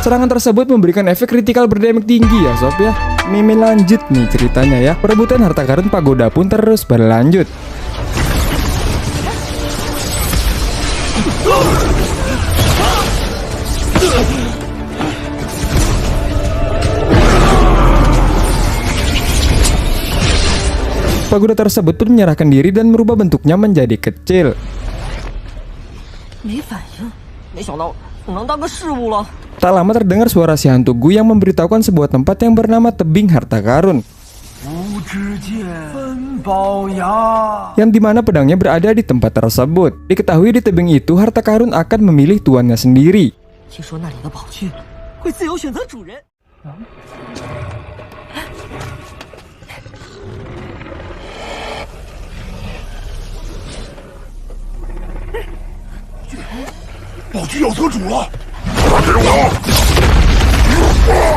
Serangan tersebut memberikan efek kritikal berdamage tinggi ya sob ya. Meme lanjut nih ceritanya ya. Perebutan harta karun pagoda pun terus berlanjut. Pagoda tersebut pun menyerahkan diri dan merubah bentuknya menjadi kecil. Tak lama terdengar suara si hantu Gu yang memberitahukan sebuah tempat yang bernama tebing harta karun, yang dimana pedangnya berada di tempat tersebut. Diketahui di tebing itu harta karun akan memilih tuannya sendiri.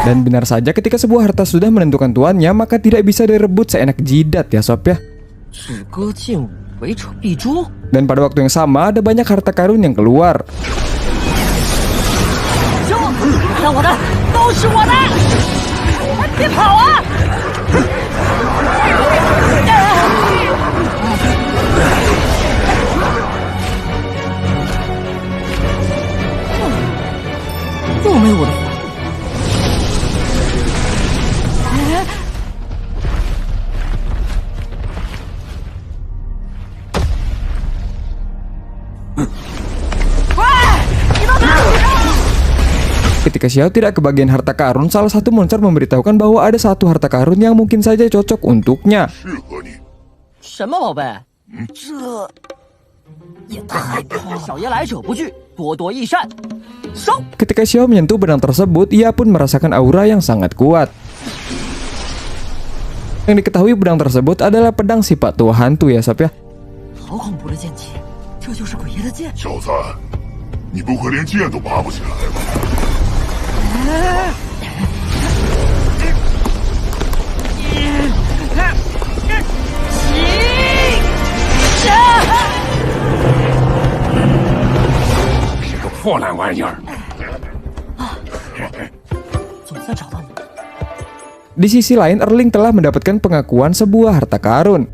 Dan benar saja ketika sebuah harta sudah menentukan tuannya, maka tidak bisa direbut seenak jidat ya sob ya. Dan pada waktu yang sama ada banyak harta karun yang keluar. Ketika Xiao tidak kebagian harta karun, salah satu monster memberitahukan bahwa ada satu harta karun yang mungkin saja cocok untuknya. Ketika Xiao menyentuh pedang tersebut, ia pun merasakan aura yang sangat kuat. Yang diketahui pedang tersebut adalah pedang sifat tua hantu ya sob ya. Di sisi lain, Erling telah mendapatkan pengakuan sebuah harta karun.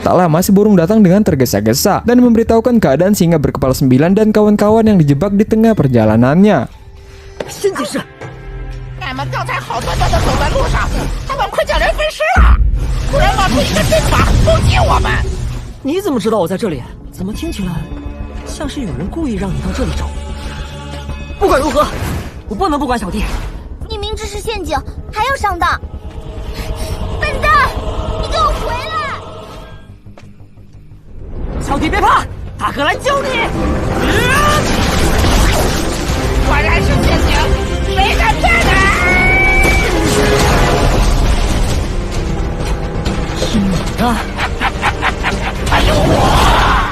Tak lama si burung datang dengan tergesa-gesa dan memberitahukan keadaan singa berkepala 9 dan kawan-kawan yang dijebak di tengah perjalanannya.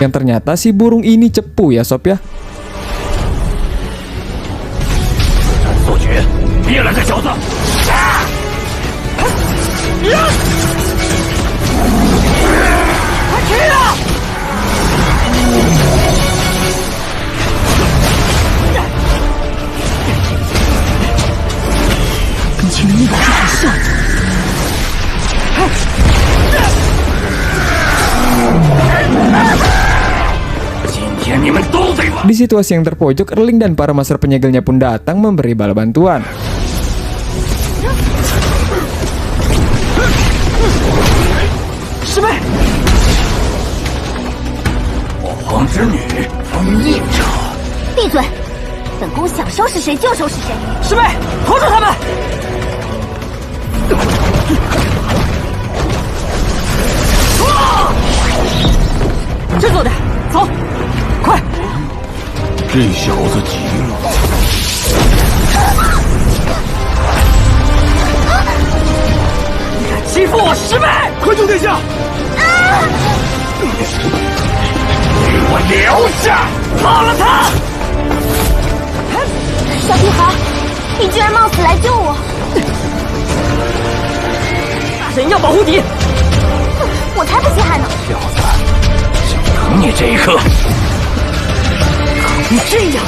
Yang ternyata si burung ini cepu ya sob ya. Di situasi yang terpojok, Erling dan para master penyegelnya pun datang memberi bala bantuan. 大神要保护你。我才不稀罕呢！小子，想等你这一刻。可不这样，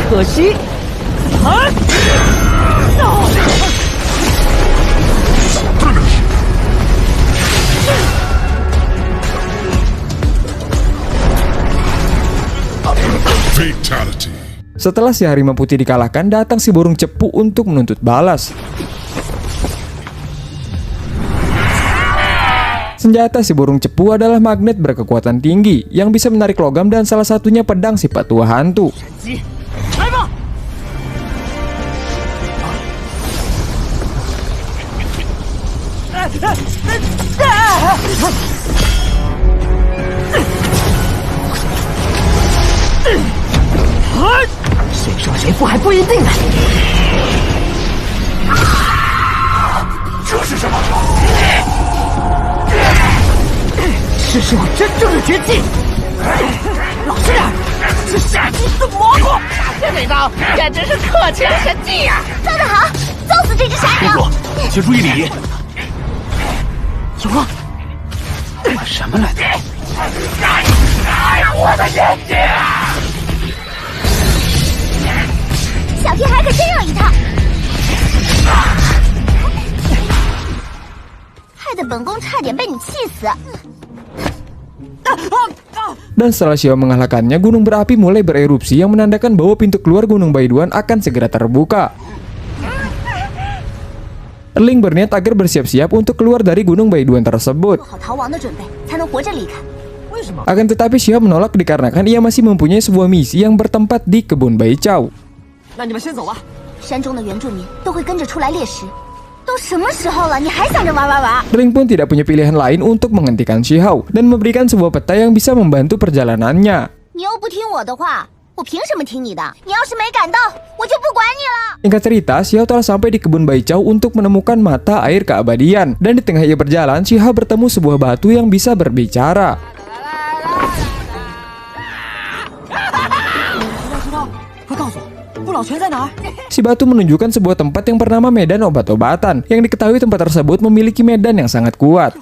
可惜。啊！ Fatality. Setelah si harimau putih dikalahkan, datang si burung cepu untuk menuntut balas. Senjata si burung cepu adalah magnet berkekuatan tinggi yang bisa menarik logam dan salah satunya pedang sifat tua hantu.造得好，揍死这只傻鸟！请注意礼仪。有了，干什么来着？小屁孩可真有一套，害得本宫差点被你气死。 Dan setelah Xiao mengalahkannya, gunung berapi mulai bererupsi yang menandakan bahwa pintu keluar Gunung Baiduan akan segera terbuka. Ling berniat agar bersiap-siap untuk keluar dari Gunung Baiduan tersebut. Akan tetapi Xiao menolak dikarenakan ia masih mempunyai sebuah misi yang bertempat di kebun Baichao. Ling pun tidak punya pilihan lain untuk menghentikan Xiao dan memberikan sebuah peta yang bisa membantu perjalanannya. Singkat cerita, Xiao telah sampai di kebun Baichao untuk menemukan mata air keabadian. Dan di tengah ia berjalan, Xiao bertemu sebuah batu yang bisa berbicara. Si batu menunjukkan sebuah tempat yang bernama medan obat-obatan, yang diketahui tempat tersebut memiliki medan yang sangat kuat.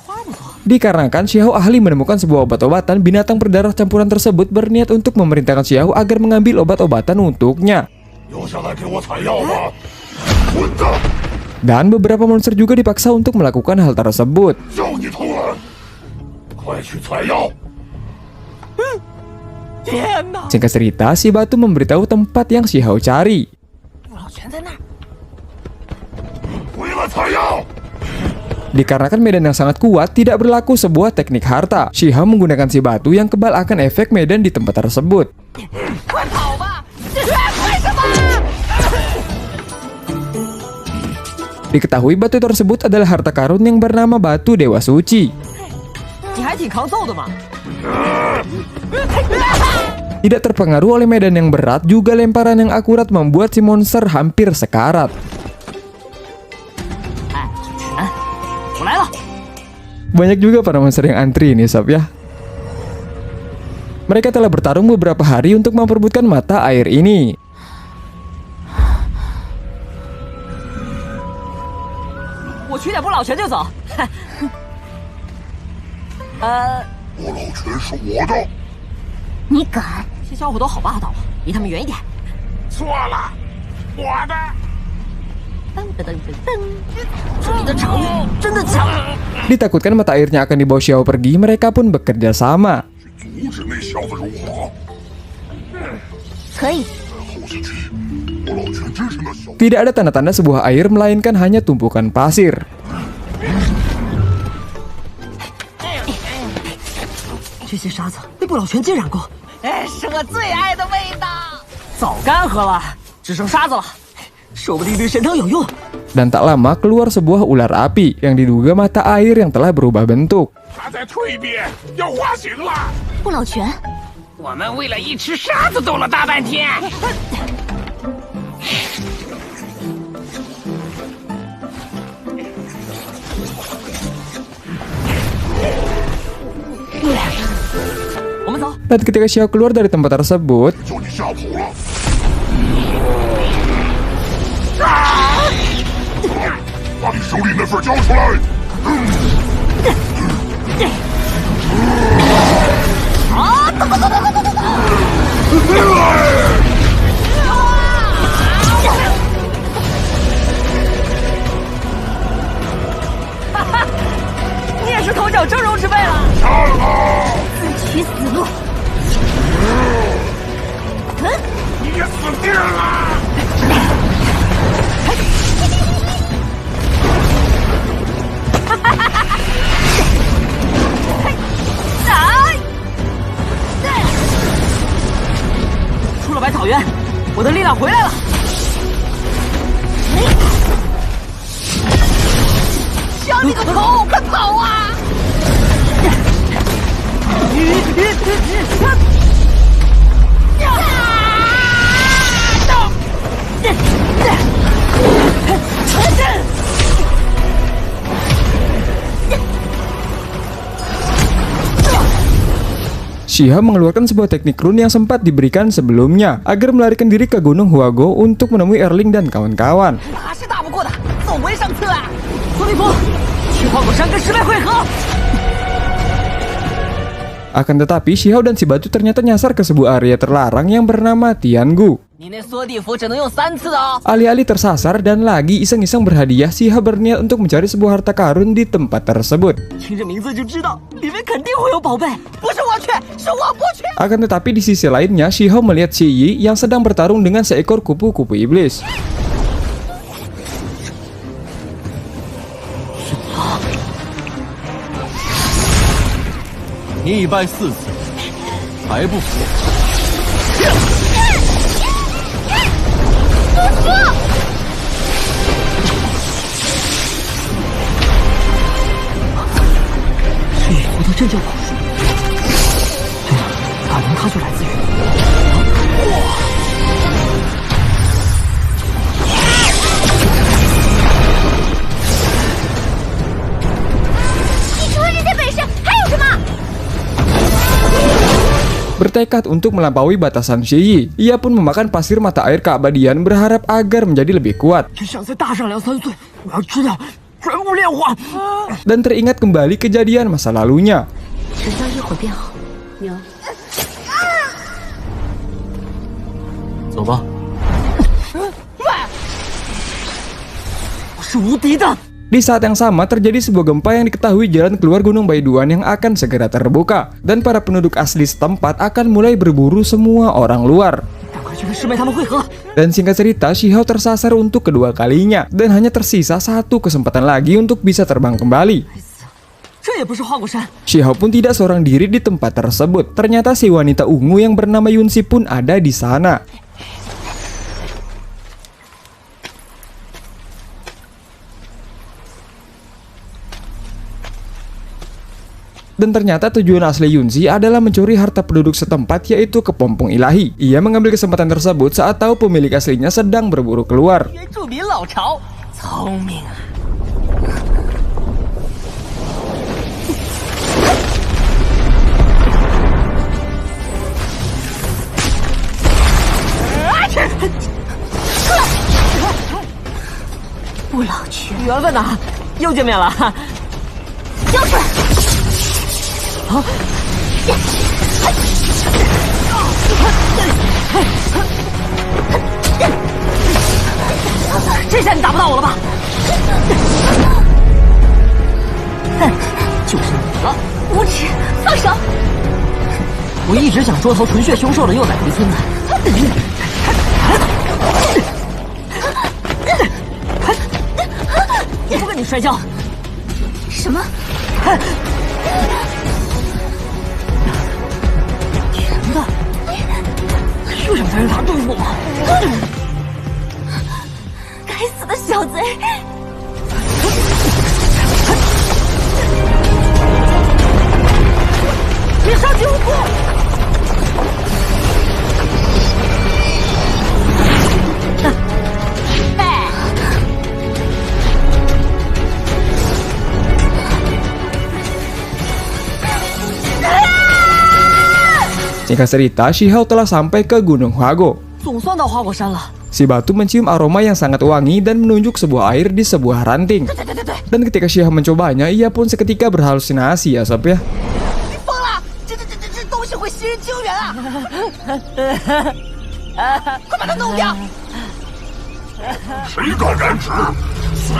Dikarenakan Xiao ahli menemukan sebuah obat-obatan, binatang berdarah campuran tersebut berniat untuk memerintahkan Xiao agar mengambil obat-obatan untuknya. Dan beberapa monster juga dipaksa untuk melakukan hal tersebut. Singkat cerita, si batu memberitahu tempat yang Xiao cari. Dikarenakan medan yang sangat kuat, tidak berlaku sebuah teknik harta. Xiao menggunakan si batu yang kebal akan efek medan di tempat tersebut. Diketahui batu tersebut adalah harta karun yang bernama batu Dewa Suci. Tidak terpengaruh oleh medan yang berat, juga lemparan yang akurat membuat si monster hampir sekarat. Banyak juga para monster yang antri ini, sob ya. Mereka telah bertarung beberapa hari untuk memperebutkan mata air ini. Ditakutkan mata airnya akan dibawa Xiao pergi, mereka pun bekerja sama. Tidak ada tanda-tanda sebuah air, melainkan hanya tumpukan pasir. Dan tak lama keluar sebuah ular api yang diduga mata air yang telah berubah bentuk. Dan ketika Xiao keluar dari tempat tersebut, 式交出来！你也是头角峥嵘之辈了。杀了他！自取死路。你死定了！出了百草园，我的力量回来了。小你个头，快跑啊！Shiha mengeluarkan sebuah teknik rune yang sempat diberikan sebelumnya agar melarikan diri ke Gunung Huago untuk menemui Erling dan kawan-kawan. 他是打不过的，走为上策啊！索利弗，去花果山跟师妹会合。 Akan tetapi, Xiahou dan si batu ternyata nyasar ke sebuah area terlarang yang bernama Tiangu. 你那缩地符只能用3次哦。 Alih-alih tersasar dan lagi iseng-iseng berhadiah, Xiahou berniat untuk mencari sebuah harta karun di tempat tersebut. 听这名字就知道里面肯定会有宝贝。不是我去，是我不去。 Akan tetapi di sisi lainnya, Xiahou melihat Xi Yi yang sedang bertarung dengan seekor kupu-kupu iblis. 逆败4次，还不服？这野狐的真叫口术。对了，可能它就来自于……你除了这些本事还有什么？ Bertekad untuk melampaui batasan Xi Yi, ia pun memakan pasir mata air keabadian berharap agar menjadi lebih kuat. 只想再大上2、3岁，我要吃掉全部炼化。 Dan teringat kembali kejadian masa lalunya. 只要一会儿变好。牛。走吧。我是无敌的。 Di saat yang sama terjadi sebuah gempa yang diketahui jalan keluar Gunung Baiduan yang akan segera terbuka. Dan para penduduk asli setempat akan mulai berburu semua orang luar. 赶快去跟师妹他们会合。 Dan singkat cerita, Xiahou tersasar untuk kedua kalinya. Dan hanya tersisa satu kesempatan lagi untuk bisa terbang kembali. 这也不是花果山。 Xiahou pun tidak seorang diri di tempat tersebut. Ternyata si wanita ungu yang bernama Yunxi pun ada di sana. Dan ternyata tujuan asli Yunxi adalah mencuri harta penduduk setempat, yaitu kepompong ilahi. Ia mengambil kesempatan tersebut saat tahu pemilik aslinya sedang berburu keluar. 原住民老巢，聪明啊！不老去，缘分呐，又见面了。交出来！ 啊！这下你打不到我了吧？就是你了，无耻！放手！我一直想捉头纯血凶兽的幼崽回村子。我不跟你摔跤。什么？甜的，又想再让他对付我。该死的小贼！别上救护！Singkat cerita, Xiahou telah sampai ke Gunung Huago. 总算到花果山了。Si batu mencium aroma yang sangat wangi dan menunjuk sebuah air di sebuah ranting. Dan ketika Xiao mencobanya, ia pun seketika berhalusinasi ya sob ya. 疯了！这东西会吸人精元啊！快把它弄掉！谁敢染指？死！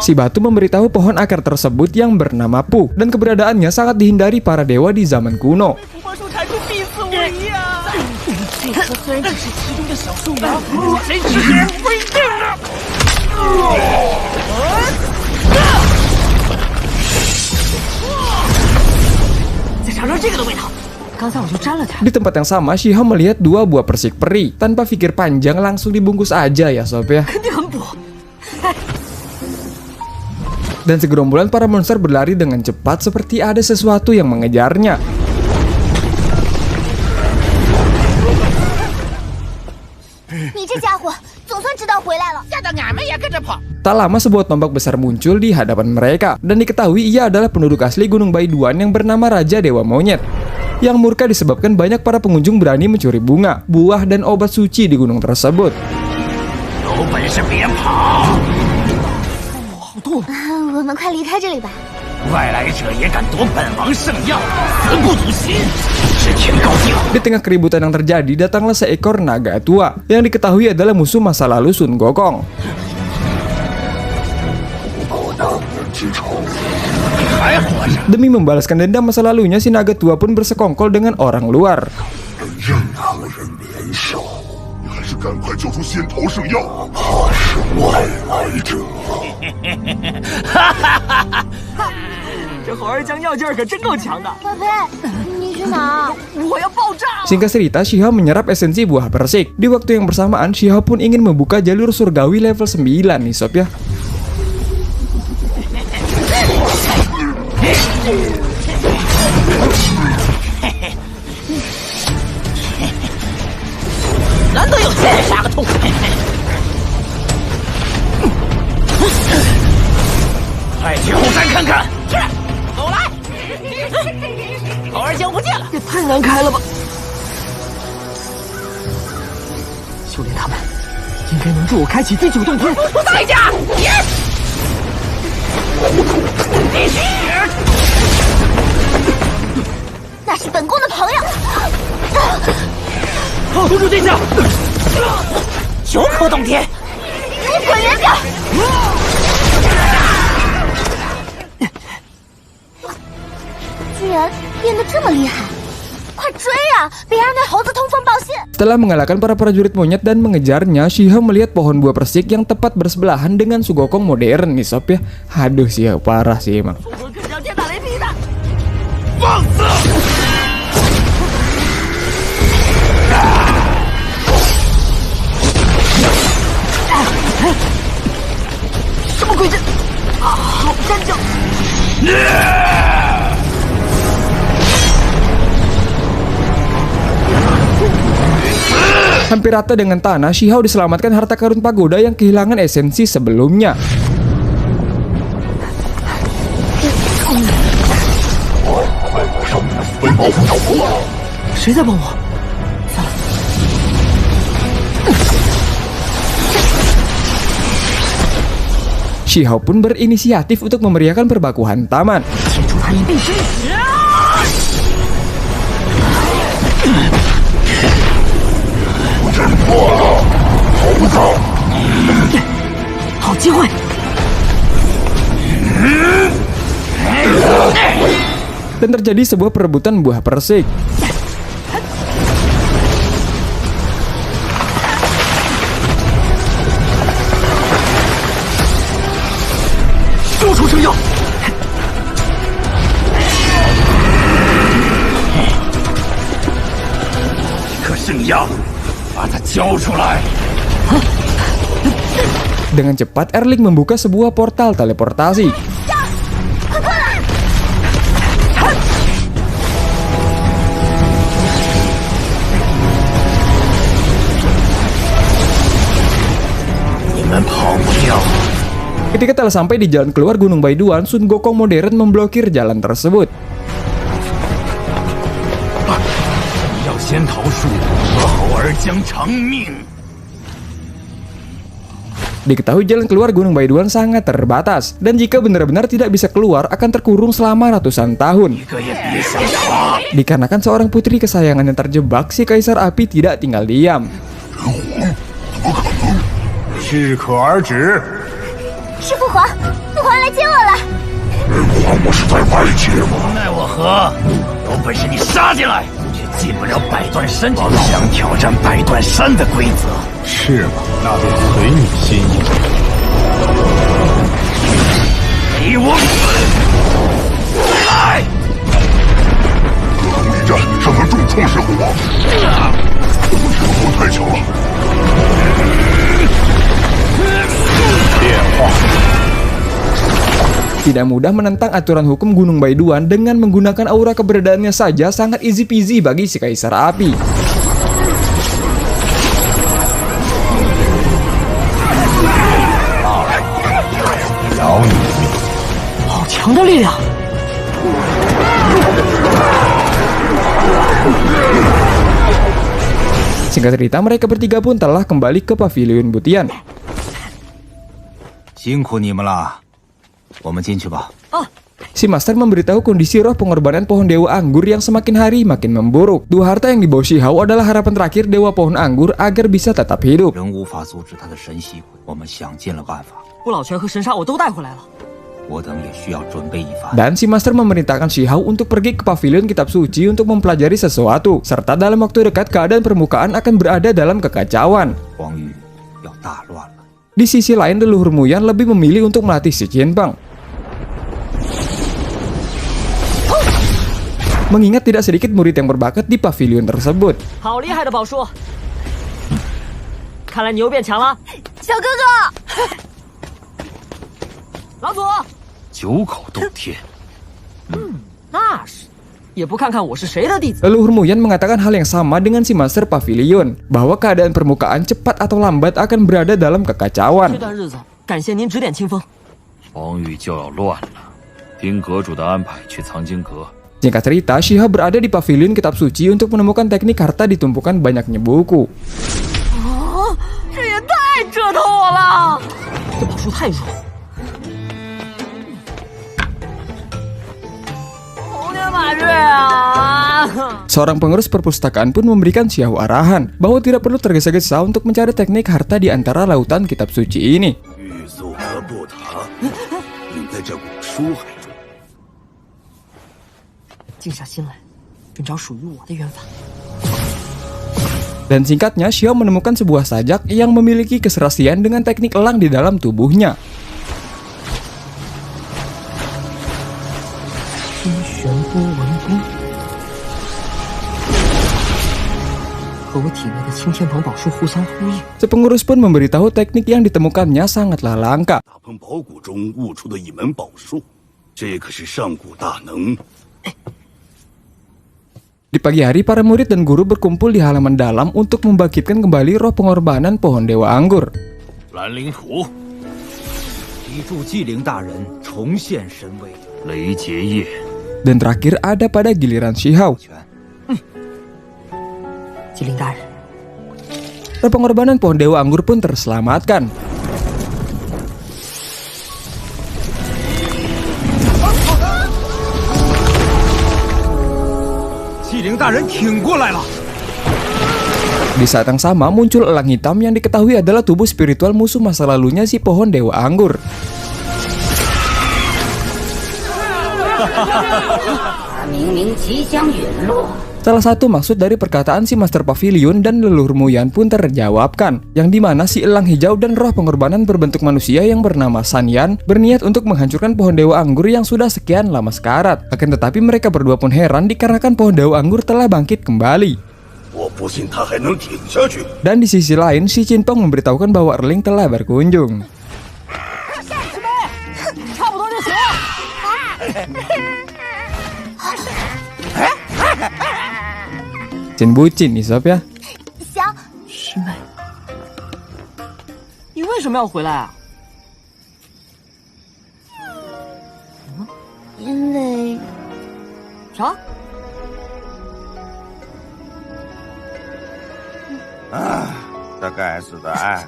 Si batu memberitahu pohon akar tersebut yang bernama Pu, dan keberadaannya sangat dihindari para dewa di zaman kuno. 福光树缠住逼死我一样。这棵虽然只是其中的小树苗，谁吃人不一定呢。再尝尝这个的味道。刚才我就沾了点。 Di tempat yang sama, Xiao melihat 2 buah persik peri. Tanpa pikir panjang, langsung dibungkus aja ya sob ya. 肯定很补。 Dan segerombolan para monster berlari dengan cepat seperti ada sesuatu yang mengejarnya. Tak lama sebuah tombak besar muncul di hadapan mereka, dan diketahui ia adalah penduduk asli Gunung Baiduan yang bernama Raja Dewa Monyet. Yang murka disebabkan banyak para pengunjung berani mencuri bunga, buah, dan obat suci di gunung tersebut. 有本事别跑！我们快离开这里吧。外来者也敢夺本王圣药，死不足惜，事情搞定。 Di tengah keributan yang terjadi, datanglah seekor naga tua yang diketahui adalah musuh masa lalu Sun Gokong. Demi membalaskan dendam masa lalunya, si naga tua pun bersekongkol dengan orang luar. 任何人联手，你还是赶快救出仙头圣药。他是外来者。这猴儿将药劲儿可真够强的。宝贝，你去哪儿？我要爆炸！ Singkat cerita, Xiao menyerap esensi buah persik. Di waktu yang bersamaan, Xiao pun ingin membuka jalur surgawi level 9 nih sob ya. 难得有机会杀个痛快！快去后山看看。是，走来。猴儿将不见了，也太难开了吧！修炼他们应该能助我开启第9洞天。不在家，也。那是本宫的朋友。公主殿下，9颗洞天，给我滚远点！居然变得这么厉害，快追啊！别让那猴子通风报信。 Setelah mengalahkan para prajurit monyet dan mengejarnya, Xiao melihat pohon buah persik yang tepat bersebelahan dengan Sugokong modern nih sob ya. Aduh Xiao parah sih emang. 我可是要天打雷劈的。放肆！ 什么鬼阵？好干净！ Hampir rata dengan tanah, Xiao diselamatkan harta karun pagoda yang kehilangan esensi sebelumnya. 谁在帮我？算了， Xiao pun berinisiatif untuk memeriahkan perbakuhan taman. 铁柱他一定是。好机会！ Dan terjadi sebuah perebutan buah persik. 救出圣药！这颗圣药，把它交出来！ Dengan cepat, Erling membuka sebuah portal teleportasi. Ketika telah sampai di jalan keluar Gunung Baiduan, Sun Gokong modern memblokir jalan tersebut. 你要先桃树和猴儿将偿命。 Diketahui jalan keluar Gunung Baiduan sangat terbatas, dan jika benar-benar tidak bisa keluar akan terkurung selama ratusan tahun. 一个也别想逃！ Dikarenakan seorang putri kesayangan yang terjebak, si Kaisar Api tidak tinggal diam. 适可而止。是父皇，父皇来接我了。我是在外界吗？奈我何？有本事你杀进来，却进不了百断山这想挑战百断山的规则。是吗？那便随你心意。给我滚！来！各种力战尚能重创神虎王，神虎太强了。变化。 Tidak mudah menentang aturan hukum Gunung Baiduan dengan menggunakan aura keberadaannya saja sangat easy peasy bagi si Kaisar Api. 饶你一命。好强的力量！ Singkat cerita, mereka bertiga pun telah kembali ke pavilion Butian. 辛苦你们了，我们进去吧。 Si Master memberitahu kondisi roh pengorbanan pohon dewa anggur yang semakin hari makin memburuk. Dua harta yang dibawa Shihao adalah harapan terakhir dewa pohon anggur agar bisa tetap hidup. 人无法阻止他的神息，我们想尽了办法。 不老泉和神沙我都带回来了。 我等也需要准备一番。 Dan si Master memerintahkan Shihao untuk pergi ke pavilion kitab suci untuk mempelajari sesuatu, serta dalam waktu dekat keadaan permukaan akan berada dalam kekacauan. 黄玉要大乱了。 Di sisi lain, leluhur Muyan lebih memilih untuk melatih si Qianbang. Mengingat tidak sedikit murid yang berbakat di pavilion tersebut. 好厉害的宝树！看来你又变强了。小哥哥，老祖，九口洞天，那是，也不看看我是谁的弟子。 Leluhur Muyan mengatakan hal yang sama dengan si Master Pavilion, bahwa keadaan permukaan cepat atau lambat akan berada dalam 这 kekacauan. 段日子，感谢您指点清风。黄玉就要乱了，听阁主的安排去藏经阁。 Singkat cerita, Shihao berada di pavilion kitab suci untuk menemukan teknik harta di tumpukan banyaknya buku. 这也太折腾我了！这宝树太弱。红天马月啊！ Seorang pengurus perpustakaan pun memberikan Shihao arahan bahwa tidak perlu tergesa-gesa untuk mencari teknik harta di antara lautan kitab suci ini. 欲速则不达，隐在这股书海中。 静下心来，寻找属于我的缘法。 Dan singkatnya, Shihao menemukan sebuah sajak yang memiliki keserasian dengan teknik elang di dalam tubuhnya. 天旋波纹功和我体内的青天宝宝树互相呼应。 Sepengurus pun memberitahu teknik yang ditemukannya sangatlah langka. 大鹏宝骨中悟出的一门宝术，这可是上古大能。 Di pagi hari, para murid dan guru berkumpul di halaman dalam untuk membangkitkan kembali roh pengorbanan pohon dewa anggur. 蓝灵图，一柱纪灵大人重现神威。雷结叶， Dan terakhir ada pada giliran Shihao. 拳，吉林大人， Roh pengorbanan pohon dewa anggur pun terselamatkan. 纪灵大人挺过来了。 Di saat yang sama muncul elang hitam yang diketahui adalah tubuh spiritual musuh masa lalunya si pohon dewa anggur. 他明明即将陨落。 Salah satu maksud dari perkataan si Master Pavilion dan leluhur Muyan pun terjawabkan, yang dimana si elang hijau dan roh pengorbanan berbentuk manusia yang bernama Sanyan berniat untuk menghancurkan pohon dewa anggur yang sudah sekian lama sekarat. Akan tetapi mereka berdua pun heran dikarenakan pohon dewa anggur telah bangkit kembali. 我不信他还能挺下去。 Dan di sisi lain, si Qianbang memberitahukan bahwa Erling telah berkunjung. 差不多就行了。 Cin bucin nih sob ya. 想师妹，你为什么要回来啊？因为啥？这该死的爱。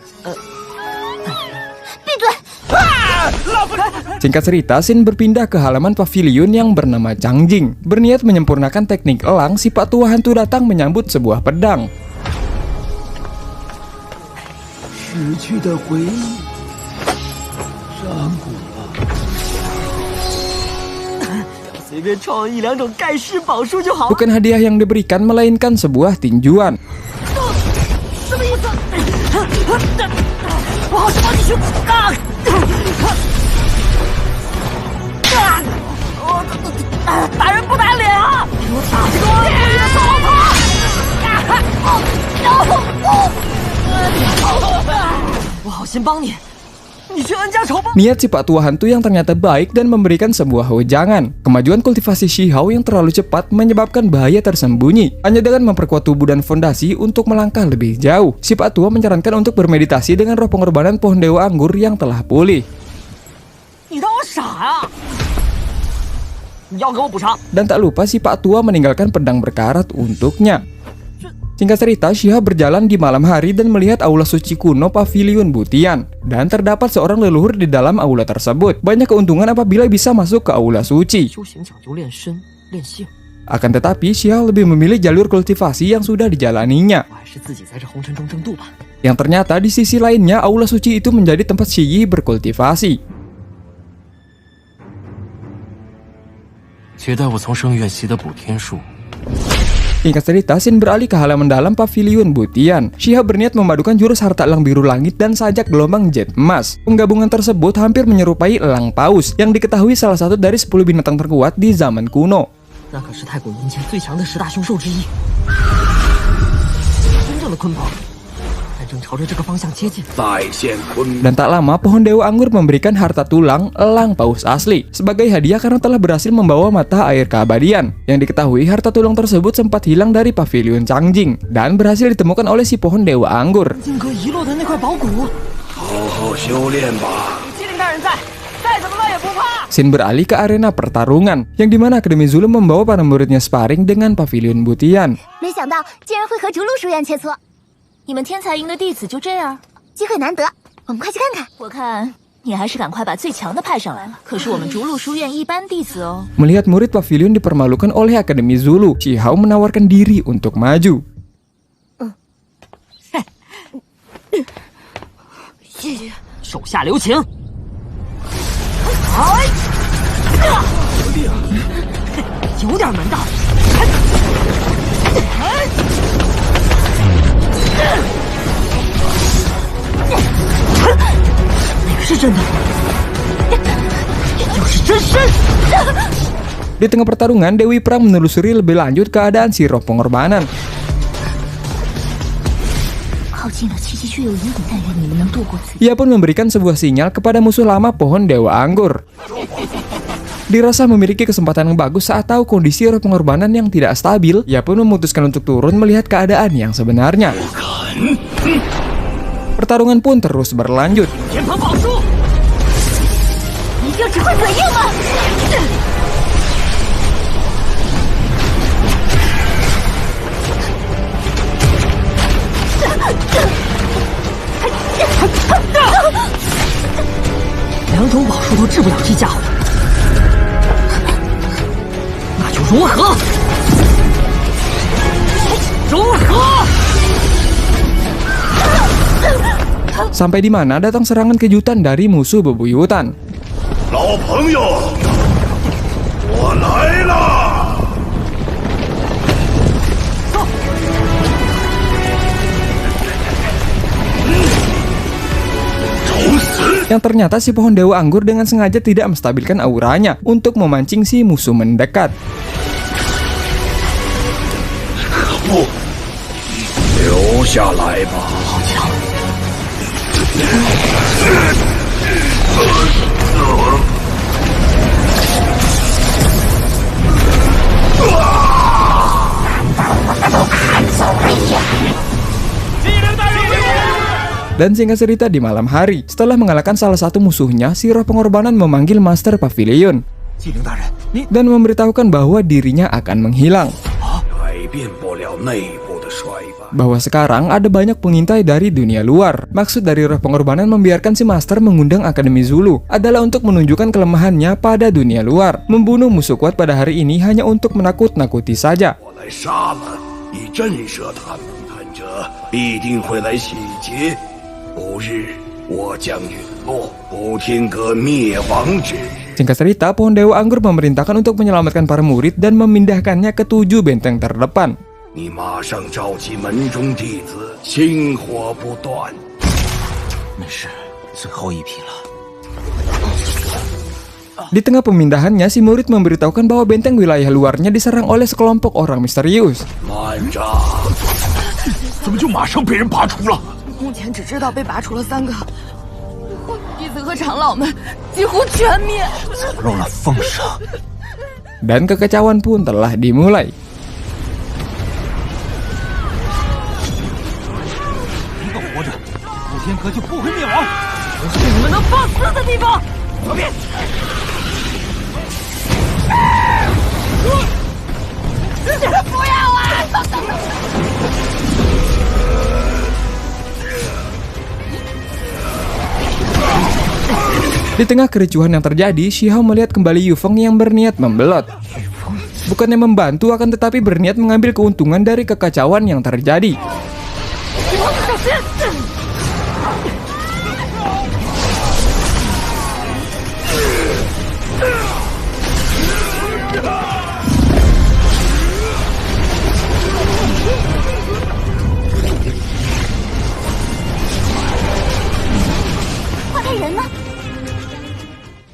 闭嘴！ Singkat cerita, Shin berpindah ke halaman pavilion yang bernama Changjing. Berniat menyempurnakan teknik elang, si pak tua hantu datang menyambut sebuah pedang. 逝去的回忆，山谷了。随便创1-2种盖世宝术就好。 Bukan hadiah yang diberikan, melainkan sebuah tinjuan. 什么意思？我好想帮你去打人不打脸啊！给我打这个恶鬼的扫把！我好心帮你，你去恩将仇报。 Niat si pak tua hantu yang ternyata baik dan memberikan sebuah wejangan. Kemajuan kultivasi Shihao yang terlalu cepat menyebabkan bahaya tersembunyi. Hanya dengan memperkuat tubuh dan fondasi untuk melangkah lebih jauh, si pak tua menyarankan untuk bermeditasi dengan roh pengorbanan pohon dewa anggur yang telah pulih. 你当我傻呀？你要给我补偿。 Dan tak lupa si pak tua meninggalkan pedang berkarat untuknya. Singkat cerita, Shihao berjalan di malam hari dan melihat aula suci kuno pavilion Butian. Dan terdapat seorang leluhur di dalam aula tersebut. Banyak keuntungan apabila bisa masuk ke aula suci. 修行讲究练身练性， Akan tetapi, Shihao lebih memilih jalur kultivasi yang sudah dijalaninya. 我还是自己在这红尘中争渡吧。 Yang ternyata di sisi lainnya, aula suci itu menjadi tempat Shiyi berkultivasi. 且待我从圣院习得补天术。 Singkat cerita, Shin beralih ke halaman dalam pavilion Butian. Shihao berniat memadukan jurus harta elang biru langit dan sajak gelombang jet emas. Penggabungan tersebut hampir menyerupai elang paus, yang diketahui salah satu dari 10 binatang terkuat di zaman kuno. 那可是太古阴间最强的10大凶兽之一，真正的鲲宝，但正朝着这个方向接近。再现昆 Dan tak lama, pohon dewa anggur memberikan harta tulang elang paus asli sebagai hadiah karena telah berhasil membawa mata air keabadian. Yang diketahui, harta tulang tersebut sempat hilang dari pavilion Changjing dan berhasil ditemukan oleh si pohon dewa anggur. 荆轲遗落的那块宝骨，好好修炼吧。 机灵大人在，再怎么乱也不怕。 Shin beralih ke arena pertarungan, yang dimana Akademi Zulu membawa para muridnya sparring dengan pavilion Butian. 没想到竟然会和竹鹿书院切磋，你们天才营的弟子就这样？机会难得，我们快去看看。我看你还是赶快把最强的派上来了。可是我们竹鹿书院一般弟子哦。 Melihat murid pavilion dipermalukan oleh Akademi Zulu, Shihao menawarkan diri untuk maju. 手下留情。有点门道。那个是真的，要是真身。 Di tengah pertarungan, Dewi Perang menelusuri lebih lanjut keadaan si roh pengorbanan. 靠近了，奇迹却有阴影，但愿你们能度过此。 Ia pun memberikan sebuah sinyal kepada musuh lama pohon dewa anggur. Dirasa memiliki kesempatan yang bagus saat tahu kondisi roh pengorbanan yang tidak stabil, ia pun memutuskan untuk turun melihat keadaan yang sebenarnya. Pertarungan pun terus berlanjut. 天蓬宝术，你就只会嘴硬吗？ 2种宝术都治不了这家伙，那就融合，融合。 Sampai di mana datang serangan kejutan dari musuh bebuyutan. 老朋友，我来了。 Yang ternyata si pohon dewa anggur dengan sengaja tidak menstabilkan auranya untuk memancing si musuh mendekat. 不，留下来吧。好强！ Dan singkat cerita, di malam hari, setelah mengalahkan salah satu musuhnya, si roh pengorbanan memanggil Master Pavilion. 纪灵大人，你 dan memberitahukan bahwa dirinya akan menghilang. 改变不了内部的衰败。 Bahwa sekarang ada banyak pengintai dari dunia luar. Maksud dari roh pengorbanan membiarkan si Master mengundang Akademi Zulu adalah untuk menunjukkan kelemahannya pada dunia luar. Membunuh musuh kuat pada hari ini hanya untuk menakut-nakuti saja. 我来杀了，以震慑他们，看着必定会来洗劫。不日，我将陨落，不天阁灭亡之日。 Singkat cerita, pohon Dewa Anggur memerintahkan untuk menyelamatkan para murid dan memindahkannya ke 7 benteng terdepan. 你马上召集门中弟子，薪火不断。那是最后一批了。 Di tengah pemindahannya, si murid memberitahukan bahwa benteng wilayah luarnya diserang oleh sekelompok orang misterius. 慢着，怎么就马上被人拔除了？ 目前只知道被拔除了3个，弟子和长老们几乎全灭。走漏了奉上。 Dan kekacauan pun telah dimulai. 一个活着，普天阁就不会灭亡。这是你们能放肆的地方！左边， 不要啊！ Di tengah kericuhan yang terjadi, Xiahou melihat kembali Yufeng yang berniat membelot. Bukannya membantu, akan tetapi berniat mengambil keuntungan dari kekacauan yang terjadi.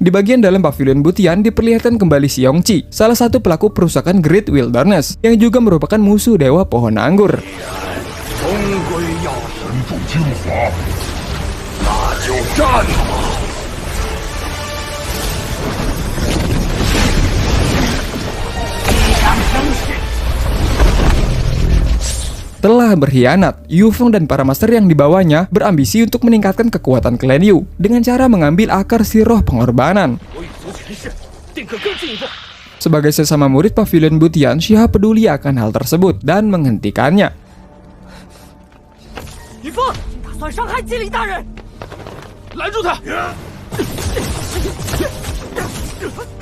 Di bagian dalam pavilion Butian diperlihatkan kembali Xiongqi, salah satu pelaku perusakan Great Wilderness, yang juga merupakan musuh Dewa Pohon Anggur. 终归要神助精华，那就战吧！ Telah berkhianat, Yufeng dan para master yang dibawanya berambisi untuk meningkatkan kekuatan klan Yu dengan cara mengambil akar si roh pengorbanan. Sebagai sesama murid pavilion Butian, Xiahou peduli akan hal tersebut dan menghentikannya. 于峰，打算伤害纪灵大人，拦住他！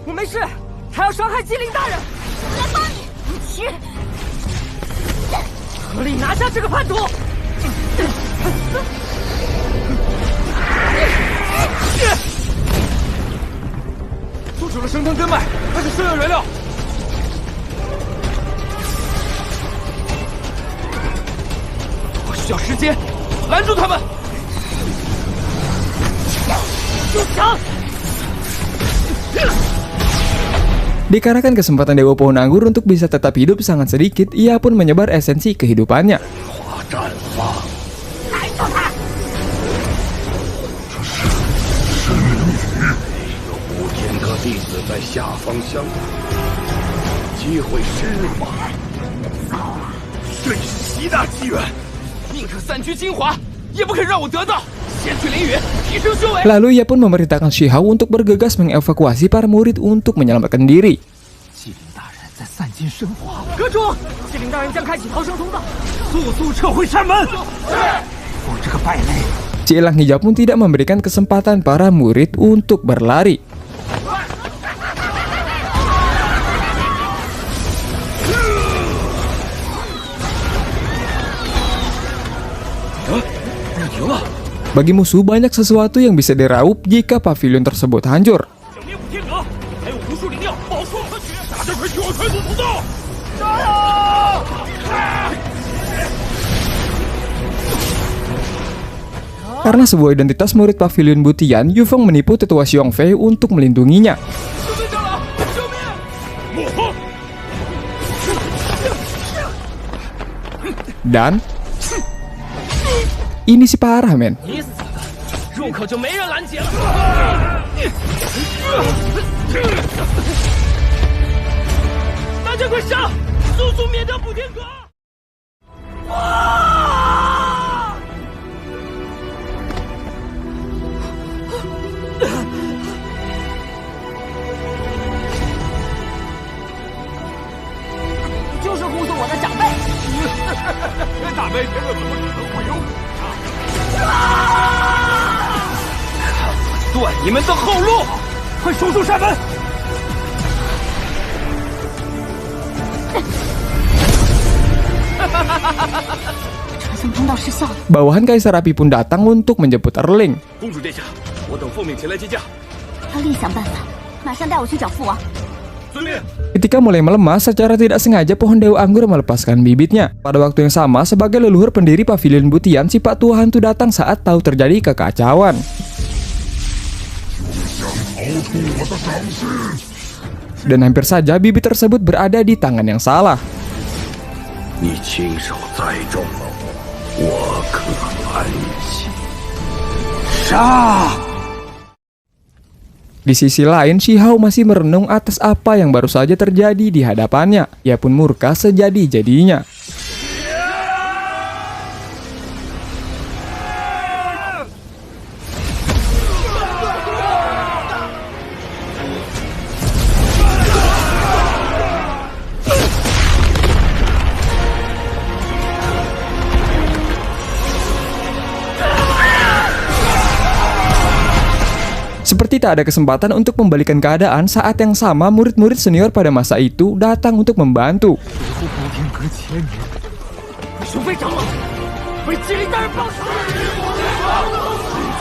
我没事，他要伤害纪灵大人，我来帮你。去，合力拿下这个叛徒！阻止了升腾根脉，开始收养原料。我需要时间，拦住他们！住墙！ Dikarenakan kesempatan Dewa Pohon Anggur untuk bisa tetap hidup sangat sedikit, ia pun menyebar esensi kehidupannya. 花绽放。拦住他！有五天阁弟子在下方相助，机会失望。这是极大机缘，宁可散居精华，也不肯让我得到。先去凌云，提升修为。 Lalu ia pun memerintahkan Xiahou untuk bergegas mengevakuasi para murid untuk menyelamatkan diri. 纪灵大人在散尽神华，阁主，纪灵大人将开启逃生通道。速速撤回山门！我这个败类。 Si Elang Hijau pun tidak memberikan kesempatan para murid untuk berlari. Bagi musuh banyak sesuatu yang bisa diraup jika pavilion tersebut hancur. 整灭五天阁，还有无数灵药保护科学，大家快去往传送通道！加油！ Karena sebuah identitas murid pavilion Butian, Yufeng menipu tetua Xiongfei untuk melindunginya. 救命长老，救命！莫慌！ Dan ini si parah men. 你死了，入口就没人拦截了。大家快上，速速灭掉补天阁！大白天的怎么可能会有鬼断你们的后路！快守住山门！ 传送通道失效了， Bawahan Kaisar Api pun datang untuk menjemput Erling. 公主殿下，我等奉命前来接驾。他另想办法，马上带我去找父王。 遵命。 Ketika mulai melemah, secara tidak sengaja pohon Dewa Anggur melepaskan bibitnya. Pada waktu yang sama, sebagai leluhur pendiri Pavilion Butian, si Pak Tua Hantu datang saat tahu terjadi kekacauan. Dan hampir saja bibit tersebut berada di tangan yang salah. 你亲手栽种了我，我可安心。杀！ Di sisi lain, Shihao masih merenung atas apa yang baru saja terjadi di hadapannya. Ia pun murka sejadi-jadinya. Seperti tak ada kesempatan untuk membalikan keadaan, saat yang sama murid-murid senior pada masa itu datang untuk membantu. 雄飞长老为麒麟大人报仇！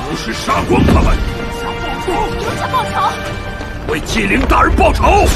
不是杀光他们，留下报仇！为麒麟大人报仇！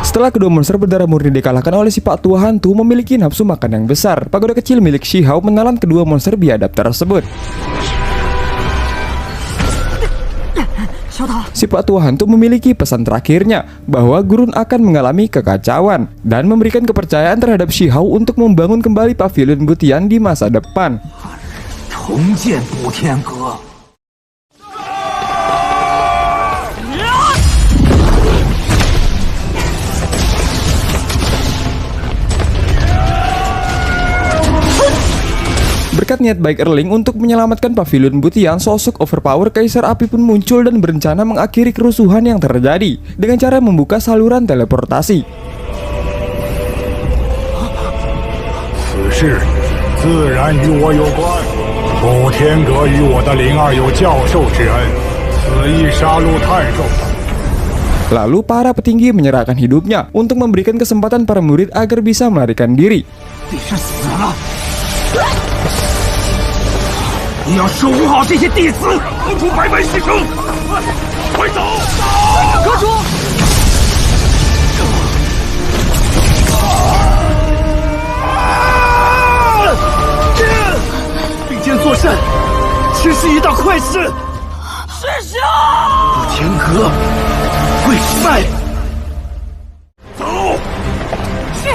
Setelah kedua monster berdarah murni dikalahkan oleh si Pak Tua Hantu memiliki nafsu makan yang besar, pagoda kecil milik Shihao menelan kedua monster biadab tersebut. Si Pak Tua Hantu memiliki pesan terakhirnya bahwa Gurun akan mengalami kekacauan dan memberikan kepercayaan terhadap Shihao untuk membangun kembali Pavilion Butian di masa depan. 重建补天阁。 Berkat niat baik Erling untuk menyelamatkan Pavilion Butian, sosok overpower Kaisar Api pun muncul dan berencana mengakhiri kerusuhan yang terjadi dengan cara membuka saluran teleportasi. 此事自然与我有关，补天阁与我的灵儿有教授之恩，此役杀戮太重。 Lalu para petinggi menyerahkan hidupnya untuk memberikan kesempatan para murid agar bisa melarikan diri. 你是死了，你要守护好这些弟子，帮助白白牺牲。快走！阁主，并肩作战，实是一大快事。师兄，补天阁会败。走！是。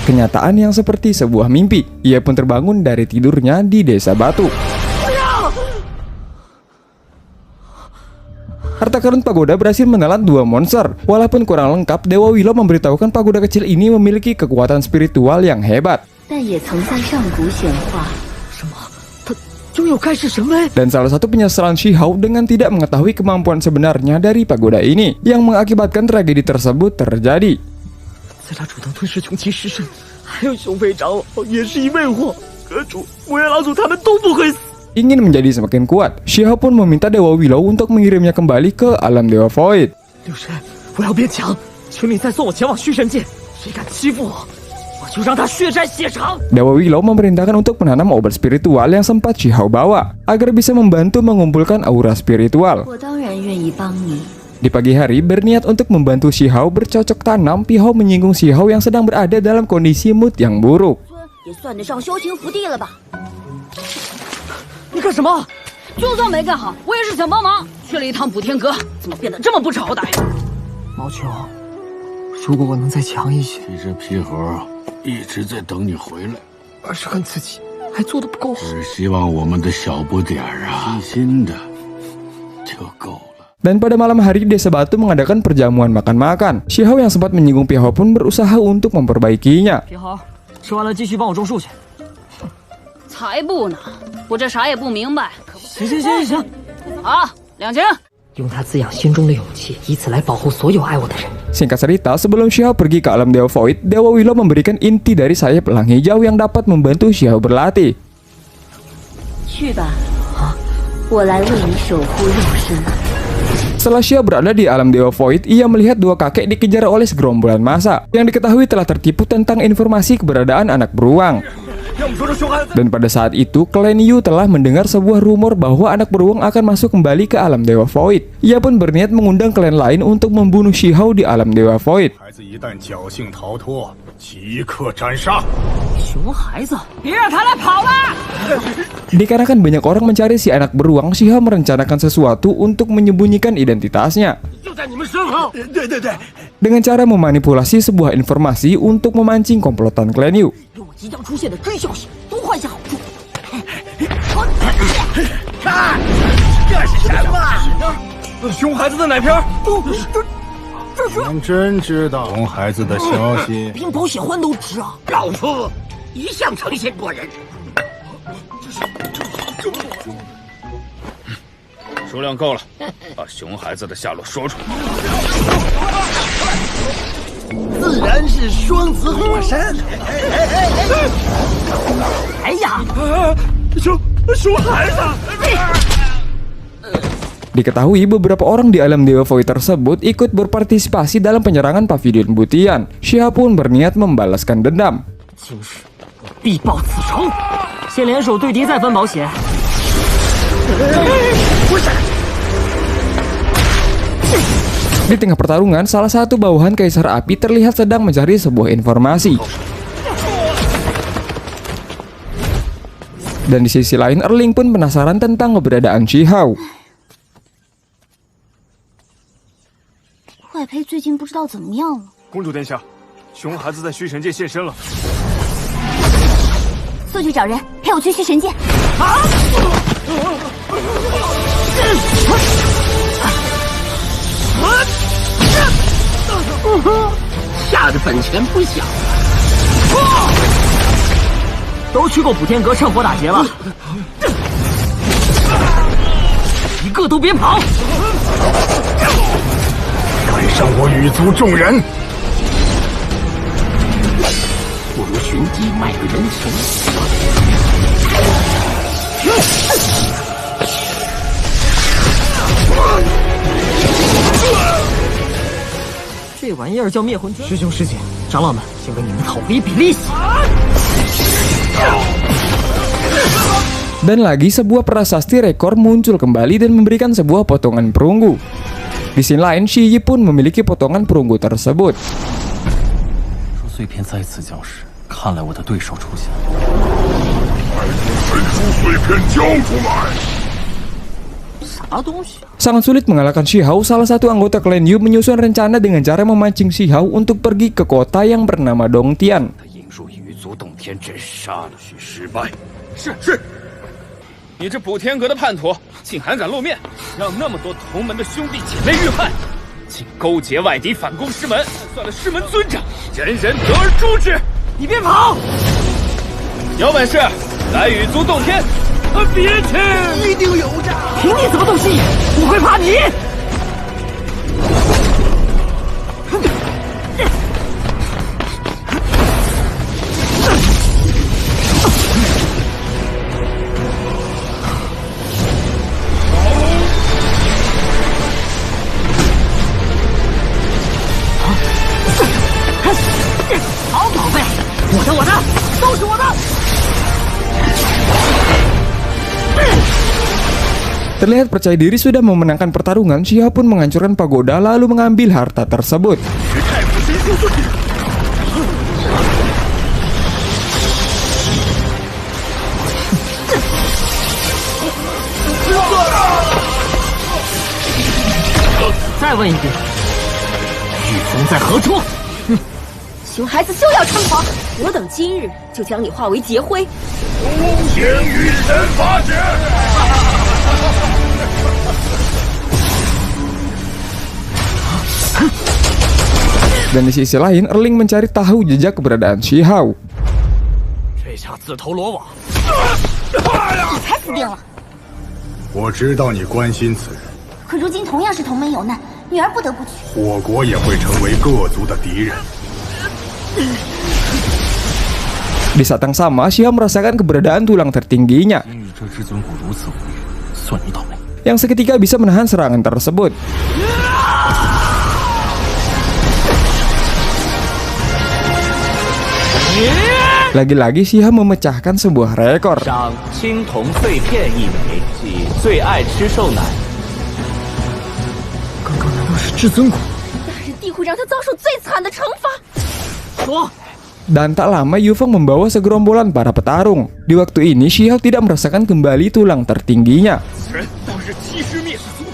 Kenyataan yang seperti sebuah mimpi. Ia pun terbangun dari tidurnya di Desa Batu. Harta karun pagoda berhasil menelan dua monster. Walaupun kurang lengkap, Dewa Willow memberitahukan pagoda kecil ini memiliki kekuatan spiritual yang hebat. 但也曾在上古显化。 拥有盖世神威。 Dan salah satu penyesalan Shihao dengan tidak mengetahui kemampuan sebenarnya dari pagoda ini, yang mengakibatkan tragedi tersebut terjadi. 在他主动吞噬穷奇尸身，还有雄飞长老也是一魅惑。阁主、木月老祖他们都不会死。 Ingin menjadi semakin kuat, Shihao pun meminta Dewa Willow untuk mengirimnya kembali ke alam Dewa Void. 六神，我要变强，求你再送我前往虚神界。谁敢欺负我，我就让他血债血偿。 Dewa Willow memerintahkan untuk menanam obat spiritual yang sempat Shihao bawa, agar bisa membantu mengumpulkan aura spiritual. 我当然愿意帮你。 Di pagi hari, berniat untuk membantu Shihao bercocok tanam, Pihao menyinggung Shihao yang sedang berada dalam kondisi mood yang buruk. 也算得上修行福地了吧？你干什么？就算没干好，我也是想帮忙。去了一趟补天阁，怎么变得这么不识好歹？毛球，如果我能再强一些，这只皮猴一直在等你回来。而是很刺激，还做得不够好。只希望我们的小不点儿啊，细心的就够了。 Dan pada malam hari Desa Batu mengadakan perjamuan makan-makan. Xiahou yang sempat menyinggung Pianhou pun berusaha untuk memperbaikinya. 平豪，吃完了继续帮我种树去。才不呢，我这啥也不明白。行行行行，好，2000。用它滋养心中的勇气，以此来保护所有爱我的人。 Singkat cerita, sebelum Xiahou pergi ke alam Dewa Void, Dewa Willow memberikan inti dari sayap elang hijau yang dapat membantu Xiahou berlatih. 去吧，我来为你守护肉身。 Setelah Xiahou berada di alam Dewa Void, ia melihat dua kakek dikejar oleh segerombolan massa yang diketahui telah tertipu tentang informasi keberadaan anak beruang. Dan pada saat itu, klan Yu telah mendengar sebuah rumor bahwa anak beruang akan masuk kembali ke alam Dewa Void. Ia pun berniat mengundang klan lain untuk membunuh Xiahou di alam Dewa Void. 孩子一旦侥幸逃脱，即刻斩杀。 熊孩子，别让他来跑了！ Dikarenakan banyak orang mencari si anak beruang, Xiahou merencanakan sesuatu untuk menyembunyikan identitasnya. 就在你们身后。对对对， Dengan cara memanipulasi sebuah informasi untuk memancing komplotan klan Yu. 对我即将出现的追消息都换下好处。看这是什么？熊孩子的奶瓶。您真知道熊孩子的消息？凭保险换都值啊！老夫一向诚信过人。数量够了，把熊孩子的下落说出来。自然是双子火山。哎呀，熊孩子。 Diketahui beberapa orang di alam Dewa Void tersebut ikut berpartisipasi dalam penyerangan Pavilion Butian. Xiahou pun berniat membalaskan dendam. 今日我必报此仇，先联手对敌，再分保险。 Di tengah pertarungan, salah satu bawahan Kaisar Api terlihat sedang mencari sebuah informasi. Dan di sisi lain, Erling pun penasaran tentang keberadaan Xiahou. 坏胚最近不知道怎么样了。公主殿下，熊孩子在虚神界现身了。速去找人，陪我去虚神界。吓得本钱不小。都去过补天阁趁火打劫了，一个都别跑！赶上我羽族众人，不如寻机卖个人情。这玩意儿叫灭魂圈。师兄师姐，长老们，先为你们讨个一笔利息。 Dan lagi sebuah prasasti rekor muncul kembali dan memberikan sebuah potongan perunggu. Di sisi lain, Shi Yi pun memiliki potongan perunggu tersebut. 若碎片再次消失，看来我的对手出现了。神出碎片交出来！ 啥东西？ Sangat sulit mengalahkan Xiahou, salah satu anggota klan Yu menyusun rencana dengan cara memancing Xiahou untuk pergi ke kota yang bernama Dongtian. 他引入羽族洞天阵，杀了许失败。是，你这补天阁的叛徒，竟还敢露面，让那么多同门的兄弟姐妹遇害，竟勾结外敌反攻师门，算了师门尊长，人人得而诛之。你别跑！有本事来羽族洞天！别去！一定有诈！凭你怎么动心眼？我会怕你？好宝贝，我的，都是我的！ Terlihat percaya diri sudah memenangkan pertarungan, Xiahou pun menghancurkan pagoda lalu mengambil harta tersebut.熊孩子休要猖狂！我等今日就将你化为劫灰，星雨神法指。 Dan di sisi lain, Erling mencari tahu jejak keberadaan Shihao. 这下自投罗网。你才死定了！我知道你关心此人，可如今同样是同门有难，女儿不得不娶。我国也会成为各族的敌人。 Di saat yang sama, Shihao merasakan keberadaan tulang tertingginya 今日这至尊骨如此无语，算你倒霉。 yang seketika bisa menahan serangan tersebut. Lagi-lagi Shihao memecahkan sebuah rekor. 赏青铜碎片一枚，即最爱吃兽奶。刚刚难道是至尊骨？大人定会让他遭受最惨的惩罚。说， Dan tak lama Yufeng membawa segerombolan para petarung. Di waktu ini Shihao tidak merasakan kembali tulang tertingginya. 此人当日欺师灭祖，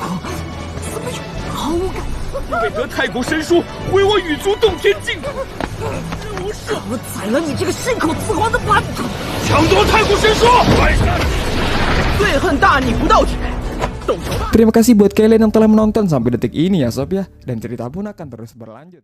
怎么有毫无感？为得太古神书，毁我羽族洞天境。无赦！我宰了你这个牲口雌黄的叛徒！抢夺太古神书！最恨大逆不道者。动手吧！ Terima kasih buat kalian yang telah menonton sampai detik ini ya sob ya. Dan cerita pun akan terus berlanjut.